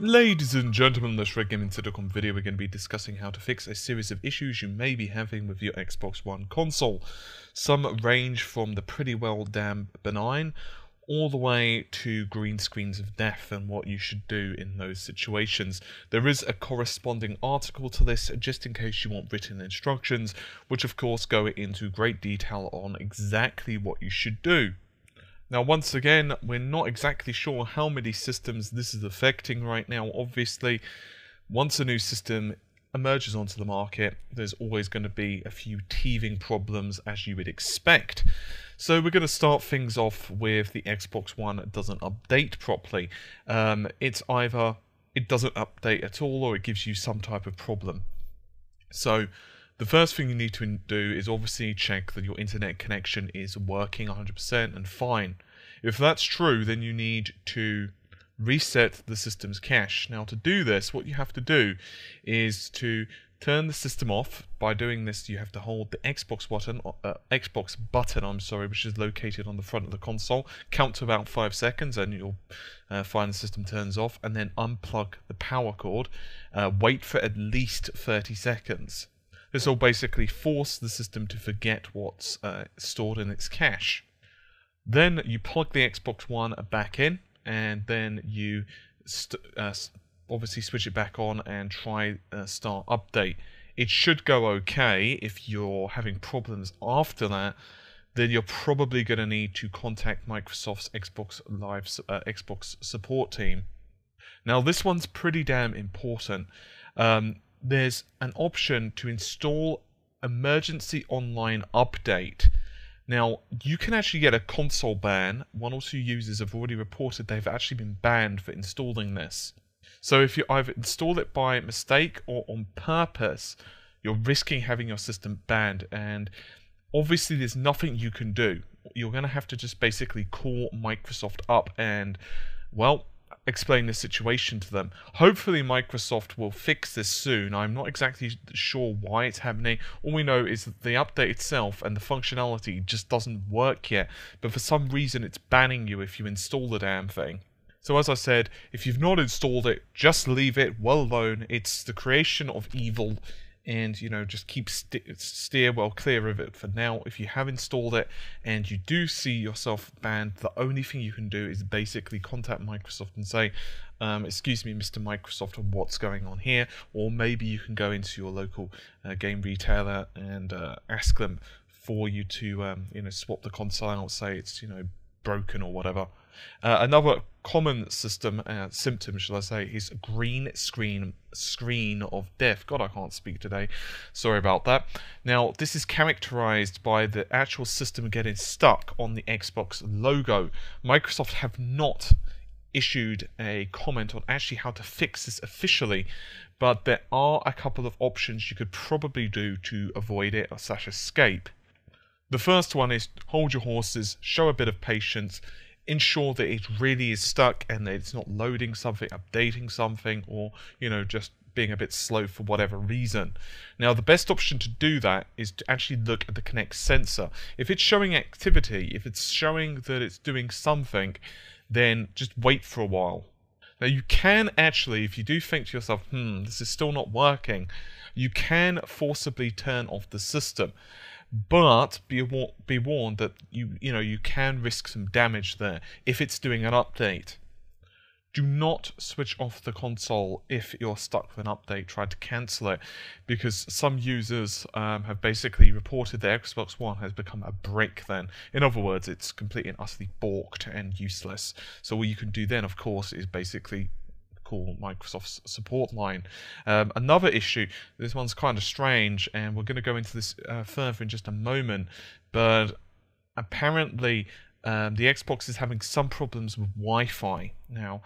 Ladies and gentlemen, in this Red Gaming Sitcom video, we're going to be discussing how to fix a series of issues you may be having with your Xbox One console. Some range from the pretty well damn benign, all the way to green screens of death and what you should do in those situations. There is a corresponding article to this, just in case you want written instructions, which of course go into great detail on exactly what you should do. Now, once again, we're not exactly sure how many systems this is affecting right now. Obviously, once a new system emerges onto the market, there's always going to be a few teething problems, as you would expect. So we're going to start things off with the Xbox One doesn't update properly. It's either it doesn't update at all, or it gives you some type of problem. So the first thing you need to do is obviously check that your internet connection is working 100% and fine. If that's true, then you need to reset the system's cache. Now, to do this, what you have to do is to turn the system off. By doing this, you have to hold the Xbox button, which is located on the front of the console. Count to about 5 seconds, and you'll find the system turns off. And then unplug the power cord. Wait for at least 30 seconds. This will basically force the system to forget what's stored in its cache. Then you plug the Xbox One back in, and then you obviously switch it back on and try start update. It should go okay. If you're having problems after that, then you're probably going to need to contact Microsoft's Xbox support team. Now, this one's pretty damn important. There's an option to install Emergency Online Update. Now, you can actually get a console ban. One or two users have already reported they've actually been banned for installing this. So if you either install it by mistake or on purpose, you're risking having your system banned. And obviously there's nothing you can do. You're going to have to just basically call Microsoft up and, well, explain the situation to them. Hopefully Microsoft will fix this soon. I'm not exactly sure why it's happening. All we know is that the update itself and the functionality just doesn't work yet, but for some reason it's banning you if you install the damn thing. So as I said, if you've not installed it, just leave it well alone. It's the creation of evil, and you know, just keep steer well clear of it for now. If you have installed it and you do see yourself banned, the only thing you can do is basically contact Microsoft and say, excuse me, Mr. Microsoft, what's going on here? Or maybe you can go into your local game retailer and ask them for you to swap the console out, say it's broken or whatever. Another common symptom, shall I say, is green screen of death. God, I can't speak today. Sorry about that. Now, this is characterized by the actual system getting stuck on the Xbox logo. Microsoft have not issued a comment on actually how to fix this officially, but there are a couple of options you could probably do to avoid it or escape. The first one is hold your horses, show a bit of patience, ensure that it really is stuck and that it's not loading something, updating something, or just being a bit slow for whatever reason. Now, the best option to do that is to actually look at the Kinect sensor. If it's showing activity, if it's showing that it's doing something, then just wait for a while. Now, you can actually, if you do think to yourself, this is still not working, you can forcibly turn off the system. But be warned that you can risk some damage there if it's doing an update. Do not switch off the console if you're stuck with an update. Try to cancel it, because some users have basically reported their Xbox One has become a brick then. In other words, it's completely and utterly balked and useless. So what you can do then, of course, is basically call Microsoft's support line. Another issue, this one's kind of strange, and we're going to go into this further in just a moment, but apparently the Xbox is having some problems with Wi-Fi. Now,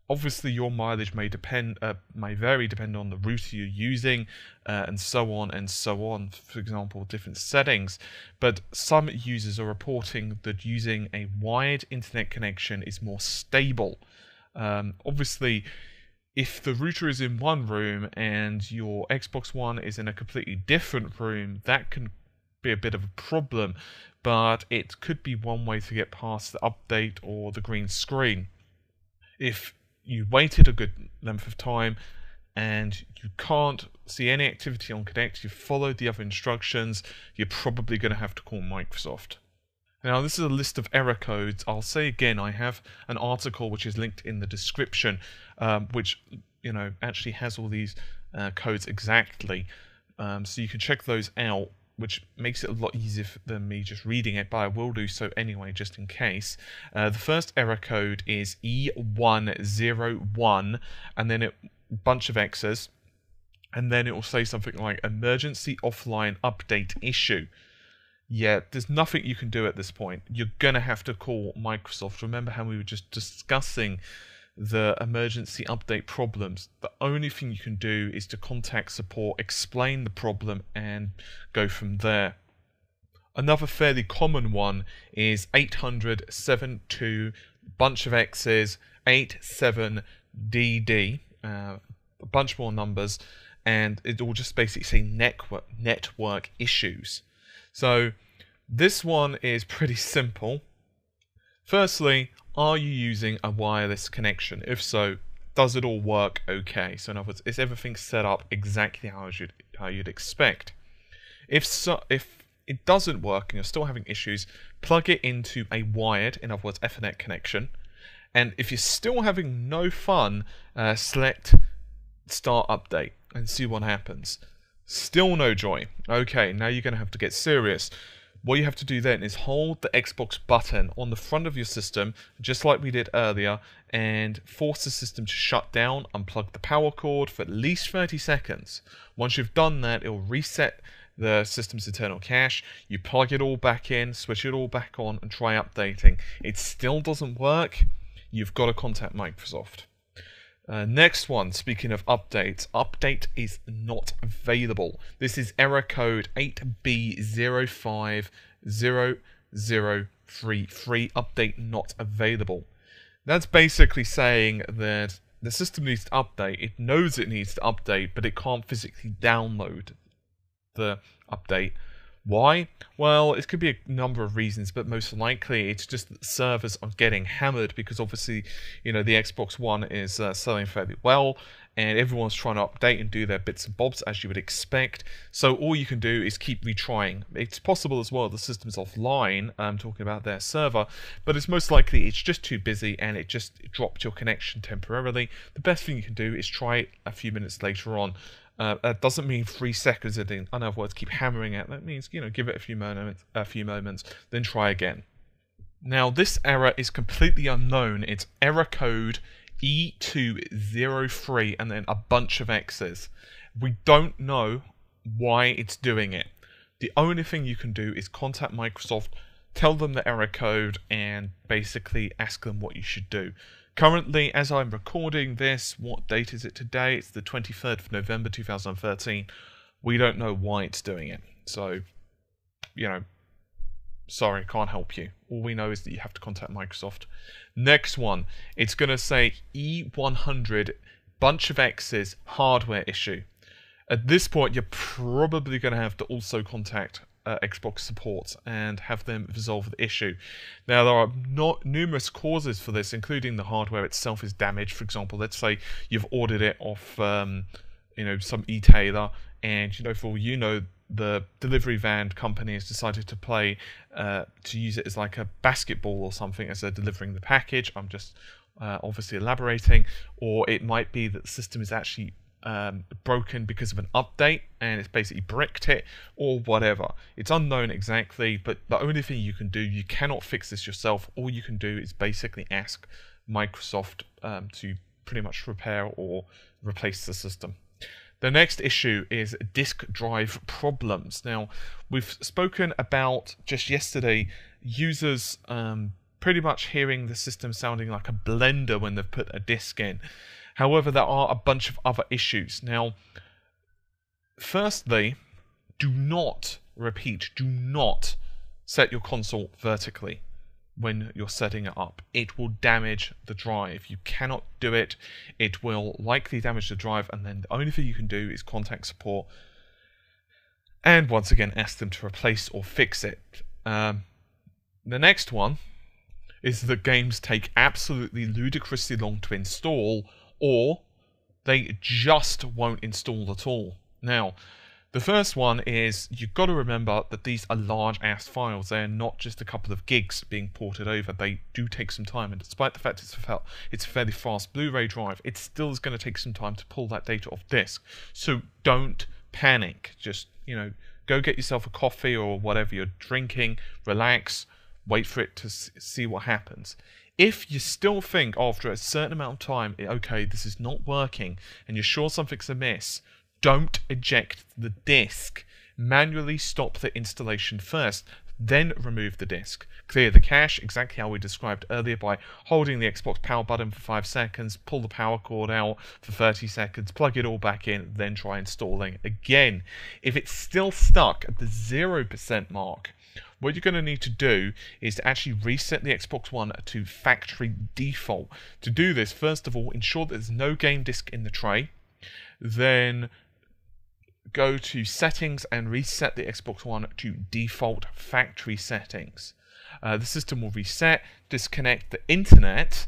obviously your mileage may vary depending on the router you're using, and so on, for example, different settings, but some users are reporting that using a wired internet connection is more stable. Obviously, if the router is in one room and your Xbox One is in a completely different room, that can be a bit of a problem, but it could be one way to get past the update or the green screen. If you waited a good length of time and you can't see any activity on Connect, you've followed the other instructions, you're probably going to have to call Microsoft. Now, this is a list of error codes. I'll say again, I have an article which is linked in the description, which actually has all these codes exactly, so you can check those out, which makes it a lot easier than me just reading it, but I will do so anyway, just in case. The first error code is E101, and then a bunch of X's, and then it will say something like emergency offline update issue. Yeah, there's nothing you can do at this point. You're going to have to call Microsoft. Remember how we were just discussing the emergency update problems? The only thing you can do is to contact support, explain the problem, and go from there. Another fairly common one is 800-72, bunch of X's, 87DD, a bunch more numbers, and it will just basically say network issues. So this one is pretty simple. Firstly, are you using a wireless connection? If so, does it all work okay? So in other words, is everything set up exactly how you'd expect? If it doesn't work and you're still having issues, plug it into a wired, in other words, Ethernet connection. And if you're still having no fun, select Start Update and see what happens. Still no joy. Okay, now you're going to have to get serious. What you have to do then is hold the Xbox button on the front of your system, just like we did earlier, and force the system to shut down, unplug the power cord for at least 30 seconds. Once you've done that, it will reset the system's internal cache. You plug it all back in, switch it all back on, and try updating. It still doesn't work. You've got to contact Microsoft. Next one, speaking of updates, update is not available. This is error code 8B05003, update not available. That's basically saying that the system needs to update. It knows it needs to update, but it can't physically download the update. Why? Well, it could be a number of reasons, but most likely it's just that servers are getting hammered because obviously, the Xbox One is selling fairly well, and everyone's trying to update and do their bits and bobs as you would expect. So all you can do is keep retrying. It's possible as well the system's offline, talking about their server, but it's most likely it's just too busy and it just dropped your connection temporarily. The best thing you can do is try it a few minutes later on. That doesn't mean 3 seconds. In other words, keep hammering it. That means, give it a few moments, then try again. Now, this error is completely unknown. It's error code E203 and then a bunch of X's. We don't know why it's doing it. The only thing you can do is contact Microsoft, tell them the error code, and basically ask them what you should do. Currently, as I'm recording this, what date is it today? It's the 23rd of November 2013. We don't know why it's doing it. So, sorry, can't help you. All we know is that you have to contact Microsoft. Next one, it's going to say E100, bunch of X's, hardware issue. At this point, you're probably going to have to also contact Xbox support and have them resolve the issue. Now, there are numerous causes for this, including the hardware itself is damaged. For example, let's say you've ordered it off some e-tailer, and for all the delivery van company has decided to use it as like a basketball or something as they're delivering the package. I'm just obviously elaborating. Or it might be that the system is actually broken because of an update and it's basically bricked it, or whatever. It's unknown exactly, but the only thing you can do, you cannot fix this yourself. All you can do is basically ask Microsoft to pretty much repair or replace the system. The next issue is disk drive problems. Now, we've spoken about just yesterday users pretty much hearing the system sounding like a blender when they've put a disk in. However, there are a bunch of other issues. Now, firstly, do not set your console vertically when you're setting it up. It will damage the drive. You cannot do it. It will likely damage the drive, and then the only thing you can do is contact support and once again ask them to replace or fix it. The next one is that games take absolutely ludicrously long to install, or they just won't install at all. Now, the first one is, you've got to remember that these are large-ass files. They're not just a couple of gigs being ported over. They do take some time, and despite the fact it's a fairly fast Blu-ray drive, it still is going to take some time to pull that data off disk. So don't panic. Just, go get yourself a coffee or whatever you're drinking, relax, wait for it to see what happens. If you still think after a certain amount of time, okay, this is not working, and you're sure something's amiss, don't eject the disk. Manually stop the installation first, then remove the disk. Clear the cache, exactly how we described earlier, by holding the Xbox power button for 5 seconds, pull the power cord out for 30 seconds, plug it all back in, then try installing again. If it's still stuck at the 0% mark, what you're going to need to do is to actually reset the Xbox One to factory default. To do this, first of all, ensure that there's no game disk in the tray. Then go to settings and reset the Xbox One to default factory settings. The system will reset, disconnect the internet,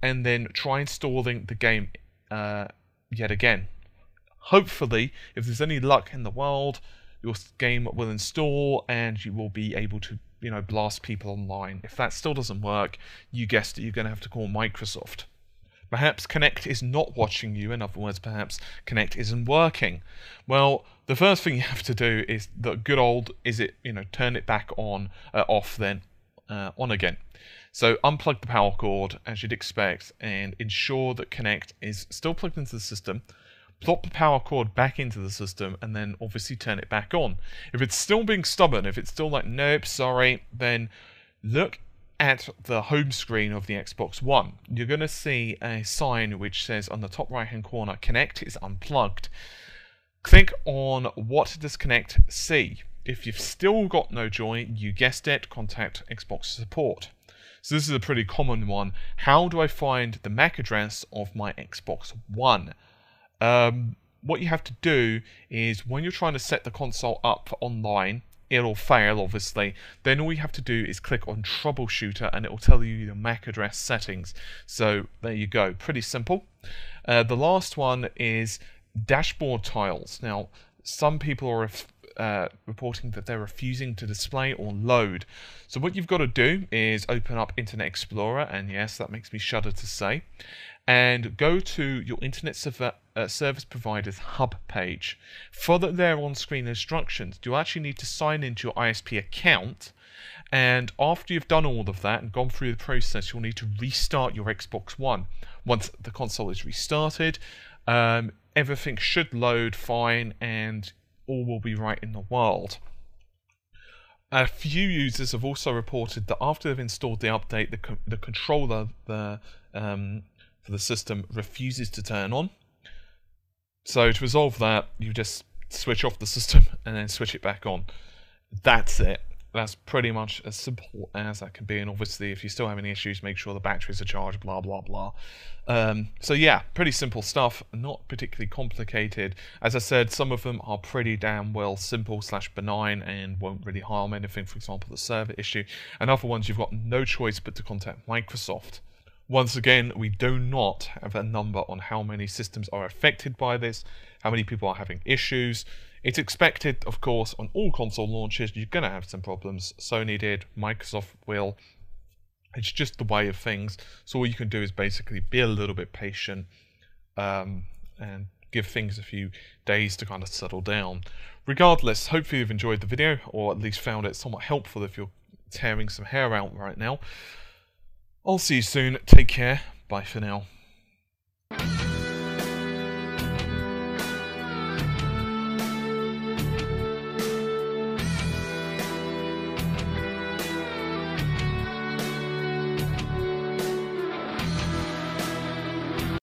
and then try installing the game yet again. Hopefully, if there's any luck in the world, your game will install and you will be able to, blast people online. If that still doesn't work, you guessed it, you're going to have to call Microsoft. Perhaps Kinect is not watching you. In other words, perhaps Kinect isn't working. Well, the first thing you have to do is the good old, turn it back on, off, then on again. So unplug the power cord, as you'd expect, and ensure that Kinect is still plugged into the system. Plop the power cord back into the system, and then obviously turn it back on. If it's still being stubborn, if it's still like, nope, sorry, then look at the home screen of the Xbox One. You're going to see a sign which says on the top right hand corner, Kinect is unplugged. Click on what does Kinect see. If you've still got no joy, you guessed it, contact Xbox support. So this is a pretty common one. How do I find the MAC address of my Xbox One? What you have to do is, when you're trying to set the console up for online, it'll fail, obviously. Then all you have to do is click on Troubleshooter, and it will tell you your MAC address settings. So there you go, pretty simple. The last one is dashboard tiles. Now, some people are reporting that they're refusing to display or load. So what you've got to do is open up Internet Explorer, and yes, that makes me shudder to say, and go to your Internet Service Provider's hub page. Follow their on-screen instructions. You actually need to sign into your ISP account, and after you've done all of that and gone through the process, you'll need to restart your Xbox One. Once the console is restarted, everything should load fine, and all will be right in the world. A few users have also reported that after they've installed the update, the controller for the system refuses to turn on. So to resolve that, you just switch off the system and then switch it back on. That's it. That's pretty much as simple as that can be. And obviously, if you still have any issues, make sure the batteries are charged, blah, blah, blah. So yeah, pretty simple stuff, not particularly complicated. As I said, some of them are pretty damn well simple / benign and won't really harm anything, for example, the server issue. And other ones, you've got no choice but to contact Microsoft. Once again, we do not have a number on how many systems are affected by this, how many people are having issues. It's expected, of course, on all console launches, you're going to have some problems. Sony did, Microsoft will. It's just the way of things. So all you can do is basically be a little bit patient and give things a few days to kind of settle down. Regardless, hopefully you've enjoyed the video, or at least found it somewhat helpful if you're tearing some hair out right now. I'll see you soon. Take care. Bye for now.